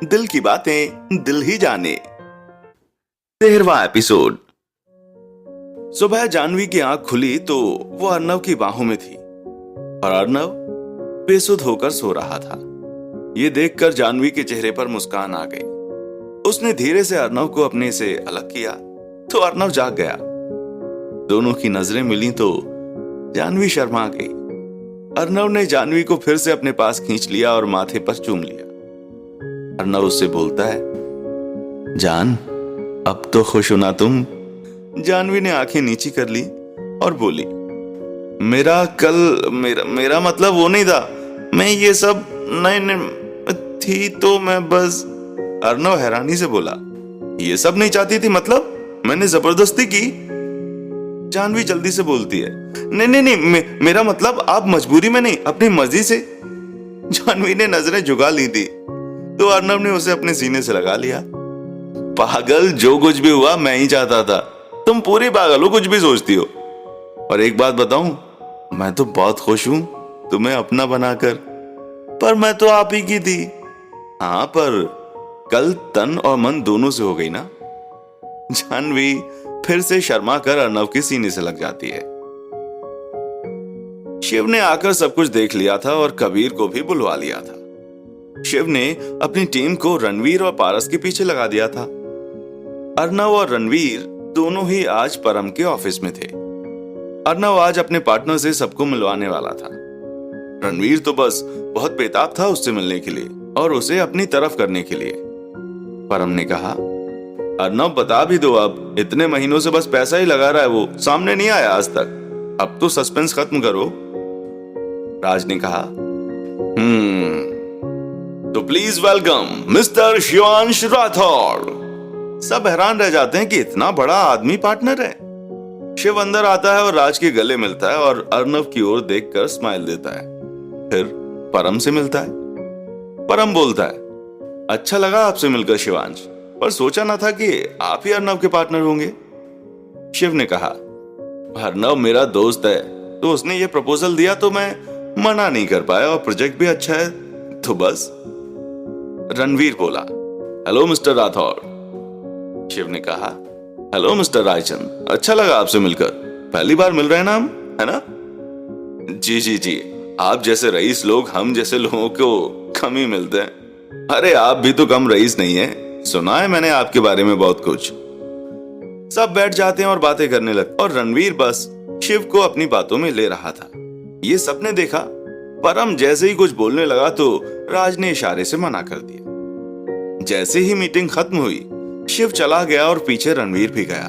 दिल की बातें दिल ही जाने। 13वां एपिसोड। सुबह जानवी की आंख खुली तो वो अर्नव की बाहों में थी और अर्नव बेसुध होकर सो रहा था। ये देखकर जानवी के चेहरे पर मुस्कान आ गई। उसने धीरे से अर्नव को अपने से अलग किया तो अर्नव जाग गया। दोनों की नजरें मिली तो जानवी शर्मा गई। अर्नव ने जानवी को फिर से अपने पास खींच लिया और माथे पर चूम लिया। अर्नव उससे बोलता है, जान अब तो खुश हो ना तुम? जानवी ने आंखें नीची कर ली और बोली, मेरा मतलब वो नहीं था। मैं ये सब नहीं थी तो मैं बस। अर्नव हैरानी से बोला, ये सब नहीं चाहती थी मतलब? मैंने जबरदस्ती की? जानवी जल्दी से बोलती है, नहीं, मेरा मतलब आप मजबूरी में नहीं, अपनी मर्जी से। जानवी ने नजरें झुका ली थी तो अर्नव ने उसे अपने सीने से लगा लिया। पागल, जो कुछ भी हुआ मैं ही चाहता था। तुम पूरी पागल हो, कुछ भी सोचती हो। और एक बात बताऊं, मैं तो बहुत खुश हूं तुम्हें अपना बनाकर। पर मैं तो आप ही की थी। हाँ, पर कल तन और मन दोनों से हो गई ना। जानवी फिर से शर्मा कर अर्नव के सीने से लग जाती है। शिव ने आकर सब कुछ देख लिया था और कबीर को भी बुलवा लिया था। शिव ने अपनी टीम को रणवीर और पारस के पीछे लगा दिया था। अर्नव और रणवीर दोनों ही आज परम के ऑफिस में थे। अर्नव आज अपने पार्टनर से सबको मिलवाने वाला था। रणवीर तो बस बहुत बेताब था उससे मिलने के लिए और उसे अपनी तरफ करने के लिए। परम ने कहा, अर्नव बता भी दो, अब इतने महीनों से बस पैसा ही लगा रहा है, वो सामने नहीं आया आज तक। अब तो सस्पेंस खत्म करो। राज ने कहा, तो please welcome mister Shivansh Rathore. सब हैरान रह जाते हैं कि इतना बड़ा आदमी पार्टनर है। शिव अंदर आता है और राज के गले मिलता है और अर्नव की ओर देखकर स्माइल देता है। फिर परम से मिलता है। परम बोलता है, अच्छा लगा आपसे मिलकर शिवांश, पर सोचा ना था कि आप ही अर्नव के पार्टनर होंगे। शिव ने कहा, अर्नव मेरा दोस्त है तो उसने ये प्रपोजल दिया तो मैं मना नहीं कर पाया और प्रोजेक्ट भी अच्छा है तो बस। रणवीर बोला, हेलो मिस्टर राठौर। शिव ने कहा, हेलो मिस्टर रायचंद, अच्छा लगा आपसे मिलकर। पहली बार मिल रहे हैं ना हम, है ना? जी, आप जैसे रईस लोग हम जैसे लोगों को कम ही मिलते हैं। अरे आप भी तो कम रईस नहीं है, सुना है मैंने आपके बारे में बहुत कुछ। सब बैठ जाते हैं और बातें करने लगते और रणवीर बस शिव को अपनी बातों में ले रहा था। ये सबने देखा। परम जैसे ही कुछ बोलने लगा तो राज ने इशारे से मना कर दिया। जैसे ही मीटिंग खत्म हुई, शिव चला गया और पीछे रणवीर भी गया।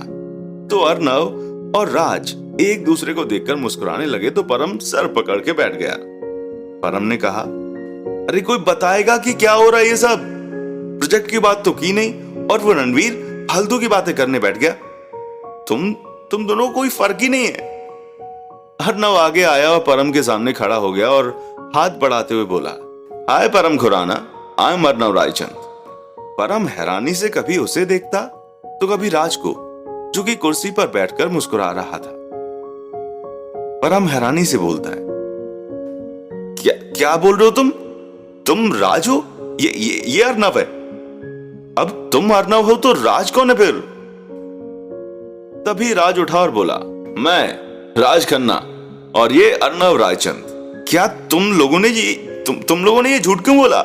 तो अर्नव और राज एक दूसरे को देखकर मुस्कुराने लगे तो परम सर पकड़ के बैठ गया। परम ने कहा, अरे कोई बताएगा कि क्या हो रहा है ये सब? प्रोजेक्ट की बात तो की नहीं और वो रणवीर फालतू की बातें करने बैठ गया। तुम दोनों कोई फर्क ही नहीं है। अर्नव आगे आया और परम के सामने खड़ा हो गया और हाथ बढ़ाते हुए बोला, हाय परम खुराना, आई एम अर्नव रायचंद। परम हैरानी से कभी उसे देखता तो कभी राज को, जो कि कुर्सी पर बैठकर मुस्कुरा रहा था। परम हैरानी से बोलता है, क्या बोल रहे हो तुम राज हो? ये अर्नव है। अब तुम अर्नव हो तो राज कौन है फिर? तभी राज उठा और बोला, मैं राज खन्ना और ये अर्नव रायचंद। क्या तुम लोगों ने ये झूठ क्यों बोला?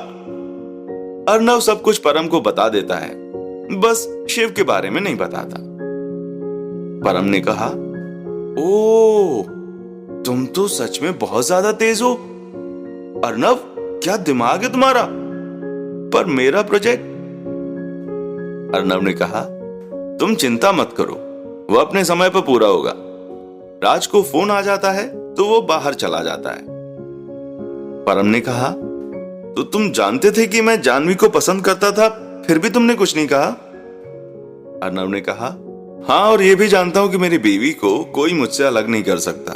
अर्नव सब कुछ परम को बता देता है, बस शिव के बारे में नहीं बताता। परम ने कहा, ओ, तुम तो सच में बहुत ज्यादा तेज हो। अर्नव, क्या दिमाग है तुम्हारा? पर मेरा प्रोजेक्ट? अर्नव ने कहा, तुम चिंता मत करो, वो अपने समय पर पूरा होगा। राज को फोन आ जाता है तो वो बाहर चला जाता है। परम ने कहा, तो तुम जानते थे कि मैं जानवी को पसंद करता था, फिर भी तुमने कुछ नहीं कहा? अर्नव ने कहा, हाँ, और ये भी जानता हूं कि मेरी बीवी को कोई मुझसे अलग नहीं कर सकता।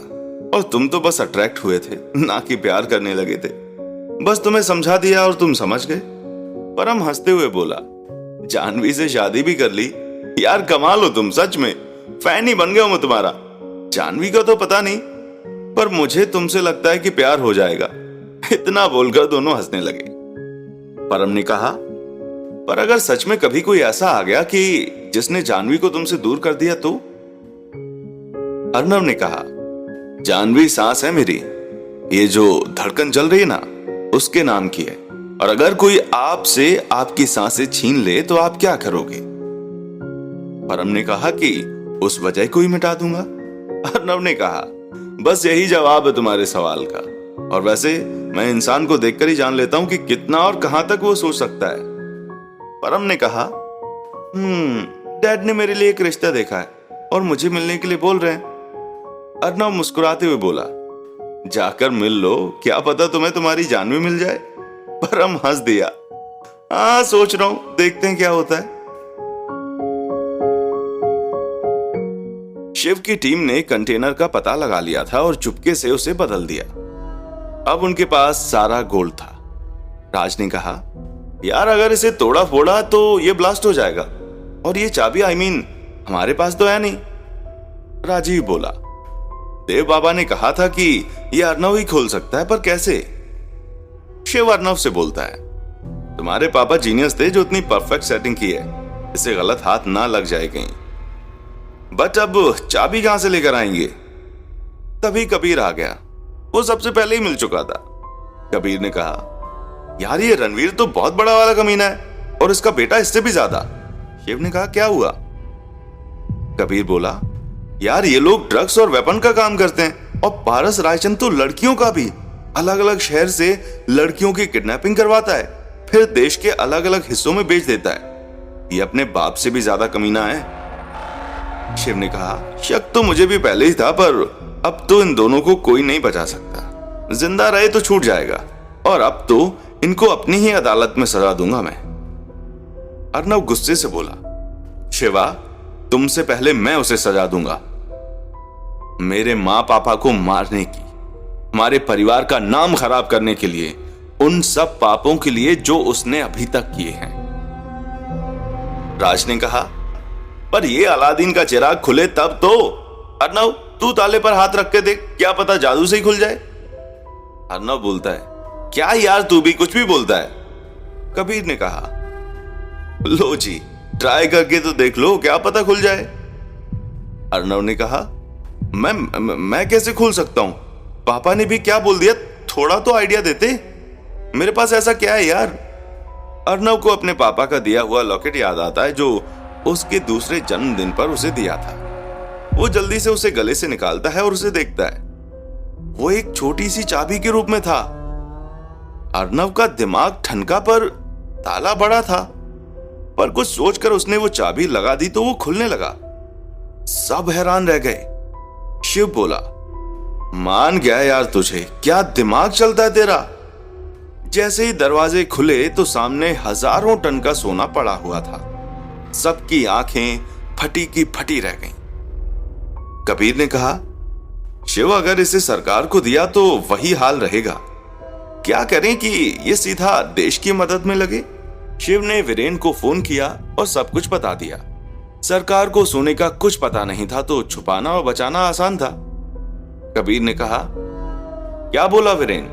और तुम तो बस अट्रैक्ट हुए थे, ना कि प्यार करने लगे थे। बस तुम्हें समझा दिया और तुम समझ गए। परम हंसते हुए बोला, जानवी से शादी भी कर ली? यार कमाल हो तुम, सच में फैन ही बन गया हूं मैं तुम्हारा। जानवी का तो पता नहीं, पर मुझे तुमसे लगता है कि प्यार हो जाएगा। इतना बोलकर दोनों हंसने लगे। परम ने कहा, पर अगर सच में कभी कोई ऐसा आ गया कि जिसने जानवी को तुमसे दूर कर दिया तो? अर्नव ने कहा, जानवी सांस है मेरी, ये जो धड़कन चल रही है ना, उसके नाम की है। और अगर कोई आपसे आपकी सांसें छीन ले तो आप क्या करोगे? परम ने कहा कि उस वजह को ही मिटा दूंगा। अर्नव ने कहा, बस यही जवाब है तुम्हारे सवाल का। और वैसे मैं इंसान को देखकर ही जान लेता हूं कि कितना और कहां तक वो सोच सकता है। परम ने कहा, डैड ने मेरे लिए एक रिश्ता देखा है और मुझे मिलने के लिए बोल रहे हैं। अर्नव मुस्कुराते हुए बोला, जाकर मिल लो, क्या पता तुम्हें तुम्हारी जानवी मिल जाए। परम हंस दिया, हाँ सोच रहा हूं, देखते हैं क्या होता है। शिव की टीम ने कंटेनर का पता लगा लिया था और चुपके से उसे बदल दिया। अब उनके पास सारा गोल्ड था। राज ने कहा, यार अगर इसे तोड़ा फोड़ा तो ये ब्लास्ट हो जाएगा, और ये चाबी हमारे पास तो है नहीं। राजीव बोला, देव बाबा ने कहा था कि ये अर्नव ही खोल सकता है, पर कैसे? शिव अर्नव से बोलता है, तुम्हारे पापा जीनियस थे जो इतनी परफेक्ट सेटिंग की है, इसे गलत हाथ ना लग जाए कहीं। बट अब चाबी कहां से लेकर आएंगे? तभी कबीर आ गया। वो सबसे पहले ही मिल चुका था। कबीर ने कहा, यार ये रणवीर तो बहुत बड़ा वाला कमीना है, और इसका बेटा इससे भी ज्यादा। शिव ने कहा, क्या हुआ? कबीर बोला, यार ये लोग ड्रग्स और वेपन का काम करते हैं, और पारस रायचंद तो लड़कियों का भी अलग अलग शहर से लड़कियों की किडनैपिंग करवाता है, फिर देश के अलग अलग हिस्सों में बेच देता है। ये अपने बाप से भी ज्यादा कमीना है। शिव ने कहा, शक तो मुझे भी पहले ही था, पर अब तो इन दोनों को कोई नहीं बचा सकता। जिंदा रहे तो छूट जाएगा, और अब तो इनको अपनी ही अदालत में सजा दूंगा मैं। अर्नव गुस्से से बोला, शिवा तुमसे पहले मैं उसे सजा दूंगा। मेरे मां पापा को मारने की, हमारे परिवार का नाम खराब करने के लिए, उन सब पापों के लिए जो उसने अभी तक किए हैं। राज ने कहा, पर ये अलादीन का चिराग खुले तब तो। अर्नव तू ताले पर हाथ रख के देख, क्या पता जादू से ही खुल जाए। अर्नव बोलता है, क्या यार तू भी कुछ भी बोलता है। कबीर ने कहा, लो जी ट्राई करके तो देख लो, क्या पता खुल जाए। अर्नव ने कहा, मैं कैसे खोल सकता हूं? पापा ने भी क्या बोल दिया, थोड़ा तो आइडिया देते। मेरे पास ऐसा क्या है यार। अर्नव को अपने पापा का दिया हुआ लॉकेट याद आता है जो उसके दूसरे जन्मदिन पर उसे दिया था। वो जल्दी से उसे गले से निकालता है और उसे देखता है। वो एक छोटी सी चाबी के रूप में था। अर्नव का दिमाग ठनका, पर ताला बड़ा था। पर कुछ सोचकर उसने वो चाबी लगा दी तो वो खुलने लगा। सब हैरान रह गए। शिव बोला, मान गया यार तुझे, क्या दिमाग चलता है तेरा। जैसे ही दरवाजे खुले तो सामने हजारों टन का सोना पड़ा हुआ था। सबकी आंखें फटी की फटी रह गईं। कबीर ने कहा, शिव अगर इसे सरकार को दिया तो वही हाल रहेगा। क्या करें कि ये सीधा देश की मदद में लगे। शिव ने वीरेन को फोन किया और सब कुछ बता दिया। सरकार को सोने का कुछ पता नहीं था, तो छुपाना और बचाना आसान था। कबीर ने कहा, क्या बोला वीरेन?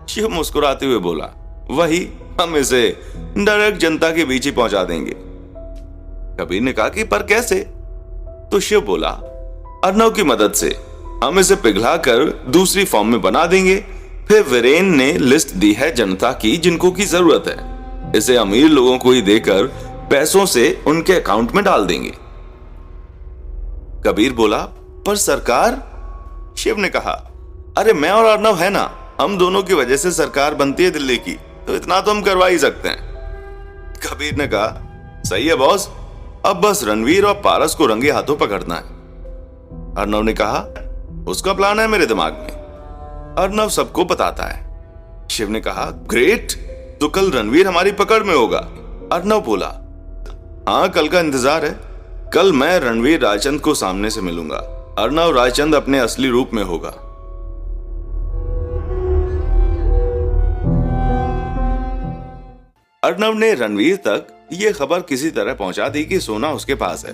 शिव मुस्कुराते हुए बोला, वही, हम इसे डायरेक्ट जनता के बीच ही पहुंचा देंगे। कबीर ने कहा कि पर कैसे? तो शिव बोला, अर्नव की मदद से हम इसे पिघलाकर दूसरी फॉर्म में बना देंगे। फिर वीरेन ने लिस्ट दी है जनता की जिनको की जरूरत है। इसे अमीर लोगों को ही देकर पैसों से उनके अकाउंट में डाल देंगे। कबीर बोला, पर सरकार? शिव ने कहा, अरे मैं और अर्नव है ना, हम दोनों की वजह से सरकार बनती है दिल्ली की, तो इतना तो हम करवा ही सकते हैं। कबीर ने कहा, सही है बॉस, अब बस रणवीर और पारस को रंगे हाथों पकड़ना है। अर्नव ने कहा, उसका प्लान है मेरे दिमाग में। अर्नव सबको बताता है। शिव ने कहा, ग्रेट, तो कल रणवीर हमारी पकड़ में होगा। अर्नव बोला, हाँ कल का इंतजार है। कल मैं रणवीर रायचंद को सामने से मिलूंगा। अर्नव रायचंद अपने असली रूप में होगा। अर्नव ने रणवीर तक यह खबर किसी तरह पहुंचा दी कि सोना उसके पास है।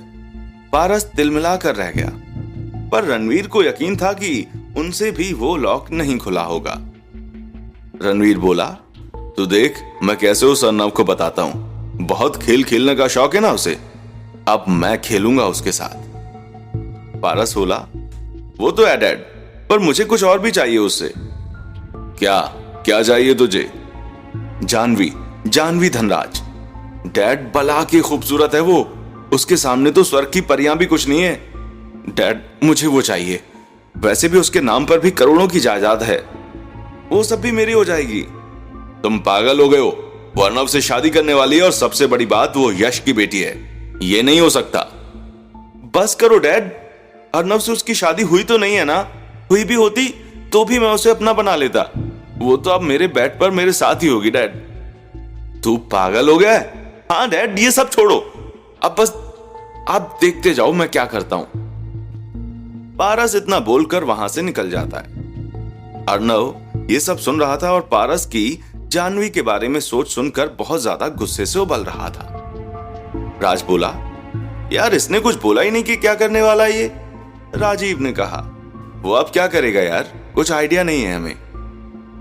पारस तिलमिला कर रह गया, पर रणवीर को यकीन था कि उनसे भी वो लॉक नहीं खुला होगा। रणवीर बोला, तू देख मैं कैसे उस अर्नव को बताता हूं। बहुत खेल खेलने का शौक है ना उसे, अब मैं खेलूंगा उसके साथ। पारस बोला, वो तो है डैड, पर मुझे कुछ और भी चाहिए उससे। क्या क्या चाहिए तुझे? जानवी, जानवी धनराज। डैड बला के खूबसूरत है वो, उसके सामने तो स्वर्ग की परियां भी कुछ नहीं है। डैड मुझे वो चाहिए। वैसे भी उसके नाम पर भी करोड़ों की जायदाद है, वो सब भी मेरी हो जाएगी। तुम पागल हो गए हो, वो अर्नव से शादी करने वाली है और सबसे बड़ी बात वो यश की बेटी है, ये नहीं हो सकता। बस करो डैड, अर्नव से उसकी शादी हुई तो नहीं है ना? हुई भी होती तो भी मैं उसे अपना बना लेता, वो तो अब मेरे बेड पर मेरे साथ ही होगी। डैड तू पागल हो गया है? हाँ डैड, ये सब छोड़ो, अब बस आप देखते जाओ मैं क्या करता हूं। पारस इतना बोलकर वहां से निकल जाता है। अर्नव ये सब सुन रहा था और पारस की जानवी के बारे में सोच सुनकर बहुत ज्यादा गुस्से से उबल रहा था। राज बोला, यार इसने कुछ बोला ही नहीं कि क्या करने वाला है ये। राजीव ने कहा, वो अब क्या करेगा यार, कुछ आइडिया नहीं है हमें,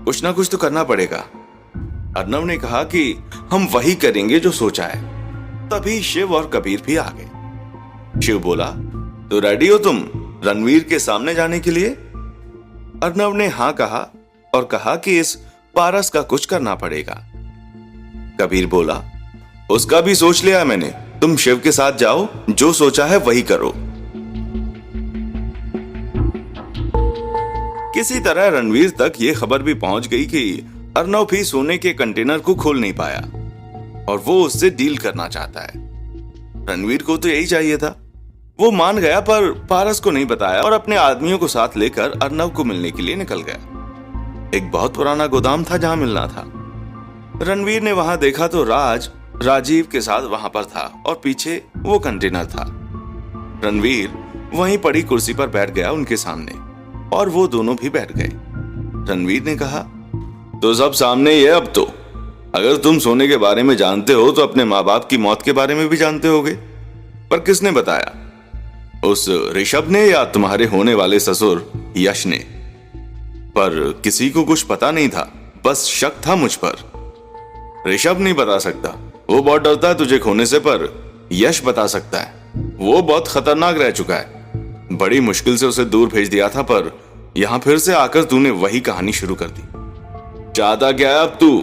कुछ ना कुछ तो करना पड़ेगा। अर्नव ने कहा कि हम वही करेंगे जो सोचा है। तभी शिव और कबीर भी आ गए। शिव बोला, तो रेडी हो तुम रणवीर के सामने जाने के लिए? अर्नव ने हां कहा और कहा कि इस पारस का कुछ करना पड़ेगा। कबीर बोला, उसका भी सोच लिया मैंने, तुम शिव के साथ जाओ, जो सोचा है वही करो। किसी तरह रणवीर तक यह खबर भी पहुंच गई कि अर्नव भी सोने के कंटेनर को खोल नहीं पाया और वो उससे डील करना चाहता है। रणवीर को तो यही चाहिए था। वो मान गया पर पारस को नहीं बताया और अपने आदमियों को साथ लेकर अर्नव को मिलने के लिए निकल गया। एक बहुत पुराना गोदाम था जहां मिलना था। रणवीर ने वहां देखा तो राजीव के साथ वहां पर था और पीछे वो कंटेनर था। रणवीर वहीं पड़ी कुर्सी पर बैठ गया उनके सामने और वो दोनों भी बैठ गए। रणवीर ने कहा, तो सब सामने ही है अब तो। अगर तुम सोने के बारे में जानते हो तो अपने माँ बाप की मौत के बारे में भी जानते होगे, पर किसने बताया? उस ऋषभ ने या तुम्हारे होने वाले ससुर यश ने? पर किसी को कुछ पता नहीं था, बस शक था मुझ पर। ऋषभ नहीं बता सकता, वो बहुत डरता है तुझे खोने से, पर यश बता सकता है, वो बहुत खतरनाक रह चुका है। बड़ी मुश्किल से उसे दूर भेज दिया था, पर यहां फिर से आकर तूने वही कहानी शुरू कर दी। चाहता क्या है अब तू?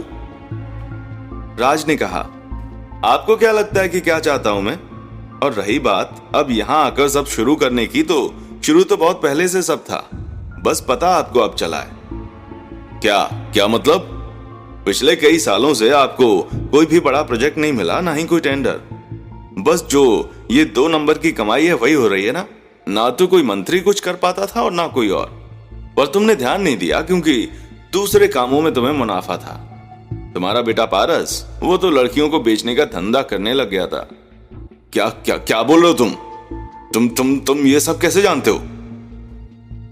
राज ने कहा, आपको क्या लगता है कि क्या चाहता हूं मैं? और रही बात अब यहां आकर सब शुरू करने की, तो शुरू तो बहुत पहले से सब था, बस पता आपको अब चला है। क्या क्या मतलब? पिछले कई सालों से आपको कोई भी बड़ा प्रोजेक्ट नहीं मिला, ना ही कोई टेंडर। बस जो ये 2 नंबर की कमाई है वही हो रही है ना तो कोई मंत्री कुछ कर पाता था और ना कोई और। पर तुमने ध्यान नहीं दिया क्योंकि दूसरे कामों में तुम्हें मुनाफा था। तुम्हारा बेटा पारस, वो तो लड़कियों को बेचने का धंधा करने लग गया था। क्या क्या क्या बोल रहे हो तुम ये सब कैसे जानते हो?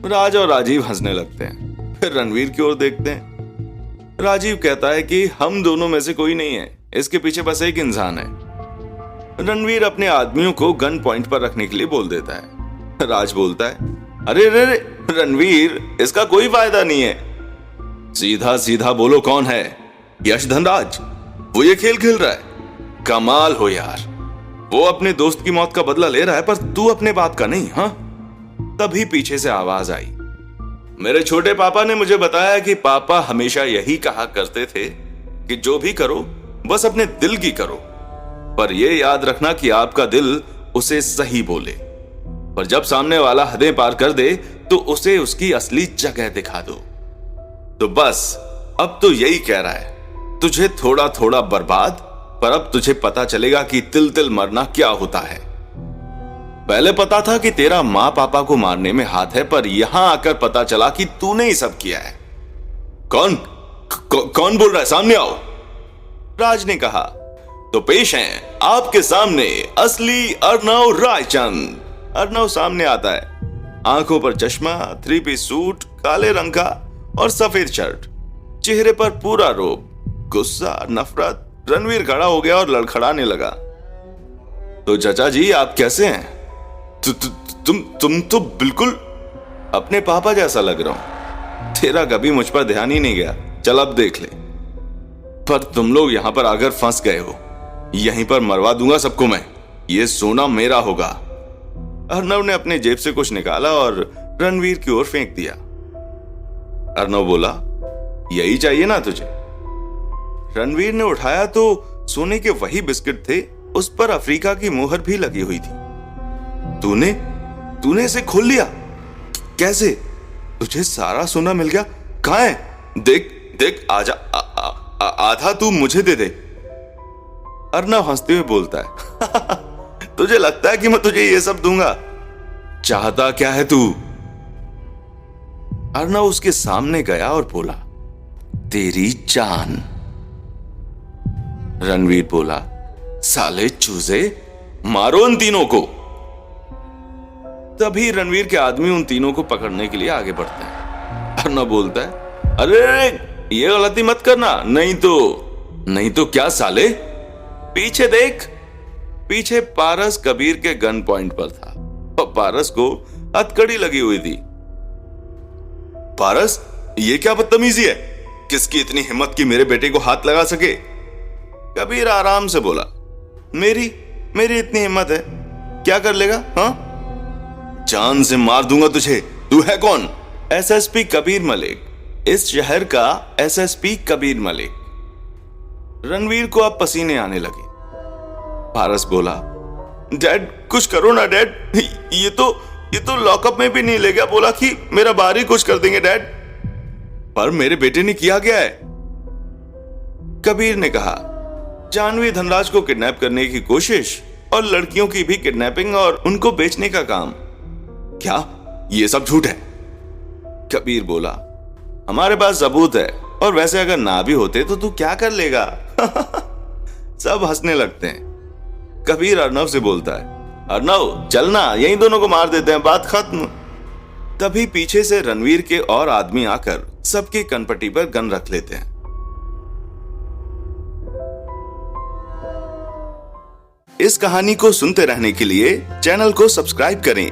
राज और राजीव हंसने लगते हैं, फिर रणवीर की ओर देखते हैं। राजीव कहता है कि हम दोनों में से कोई नहीं है, इसके पीछे बस एक इंसान है। रणवीर अपने आदमियों को गन पॉइंट पर रखने के लिए बोल देता है। राज बोलता है, अरे रे रणवीर, इसका कोई फायदा नहीं है। सीधा सीधा बोलो, कौन है? यश धनराज, वो ये खेल खेल रहा है। कमाल हो यार, वो अपने दोस्त की मौत का बदला ले रहा है, पर तू अपने बाप का नहीं। हाँ, तभी पीछे से आवाज आई। मेरे छोटे पापा ने मुझे बताया कि पापा हमेशा यही कहा करते थे कि जो भी करो बस अपने दिल की करो, पर यह याद रखना कि आपका दिल उसे सही बोले, पर जब सामने वाला हदें पार कर दे तो उसे उसकी असली जगह दिखा दो। तो बस अब तो यही कह रहा है, तुझे थोड़ा थोड़ा बर्बाद, पर अब तुझे पता चलेगा कि तिल तिल मरना क्या होता है। पहले पता था कि तेरा मां पापा को मारने में हाथ है, पर यहां आकर पता चला कि तूने ही सब किया है। कौन बोल रहा है? सामने आओ। राज ने कहा, तो पेश हैं आपके सामने असली अर्नव रायचंद। अर्नव सामने आता है, आंखों पर चश्मा, 3 पीस सूट, काले रंग का और सफेद शर्ट, चेहरे पर पूरा रोब, गुस्सा, नफरत। रणवीर खड़ा हो गया और लड़खड़ाने लगा। तो चाचा जी, आप कैसे हैं? तुम तो बिल्कुल अपने पापा जैसा लग रहा हूं। तेरा कभी मुझ पर ध्यान ही नहीं गया, चल अब देख ले। पर तुम लोग यहां पर आकर फंस गए हो। यहीं पर मरवा दूंगा सबको मैं। ये सोना मेरा होगा। अर्नव ने अपने जेब से कुछ निकाला और रणवीर की ओर फेंक दिया। अर्नव बोला, यही चाहिए ना तुझे? रणवीर ने उठाया तो सोने के वही बिस्किट थे, उस पर अफ्रीका की मोहर भी लगी हुई थी। तूने इसे खोल लिया? कैसे? तुझे सारा सोना मिल गया? कहां है? देख आजा, आधा तू मुझे दे दे। अर्नव हंसते हुए बोलता है तुझे लगता है कि मैं तुझे ये सब दूंगा? चाहता क्या है तू? अर्नव उसके सामने गया और बोला, तेरी जान। रणवीर बोला, साले चूजे, मारो उन तीनों को। तभी रणवीर के आदमी उन तीनों को पकड़ने के लिए आगे बढ़ते हैं। अर्नव बोलता है, अरे ये गलती मत करना, नहीं तो क्या साले? पीछे देख। पीछे पारस कबीर के गन पॉइंट पर था और पारस को हथकड़ी लगी हुई थी। पारस, ये क्या बदतमीजी है? किसकी इतनी हिम्मत कि मेरे बेटे को हाथ लगा सके? कबीर आराम से बोला, मेरी इतनी हिम्मत है, क्या कर लेगा? हाँ, जान से मार दूंगा तुझे। तू है कौन? एसएसपी कबीर मलिक, इस शहर का एसएसपी कबीर मलिक। रणवीर को अब पसीने आने लगे। पारस बोला, डैड कुछ करो ना डैड, ये तो लॉकअप में भी नहीं ले गया, बोला कि मेरा बाहर ही कुछ कर देंगे डैड। पर मेरे बेटे ने किया क्या है? कबीर ने कहा, जानवी धनराज को किडनैप करने की कोशिश और लड़कियों की भी किडनैपिंग और उनको बेचने का काम। क्या ये सब झूठ है? कबीर बोला, हमारे पास सबूत है, और वैसे अगर ना भी होते तो तू क्या कर लेगा? सब हंसने लगते हैं। कबीर अर्नव से बोलता है, अर्नव चलना, यहीं दोनों को मार देते हैं, बात खत्म। तभी पीछे से रणवीर के और आदमी आकर सबके कनपट्टी पर गन रख लेते हैं। इस कहानी को सुनते रहने के लिए चैनल को सब्सक्राइब करें।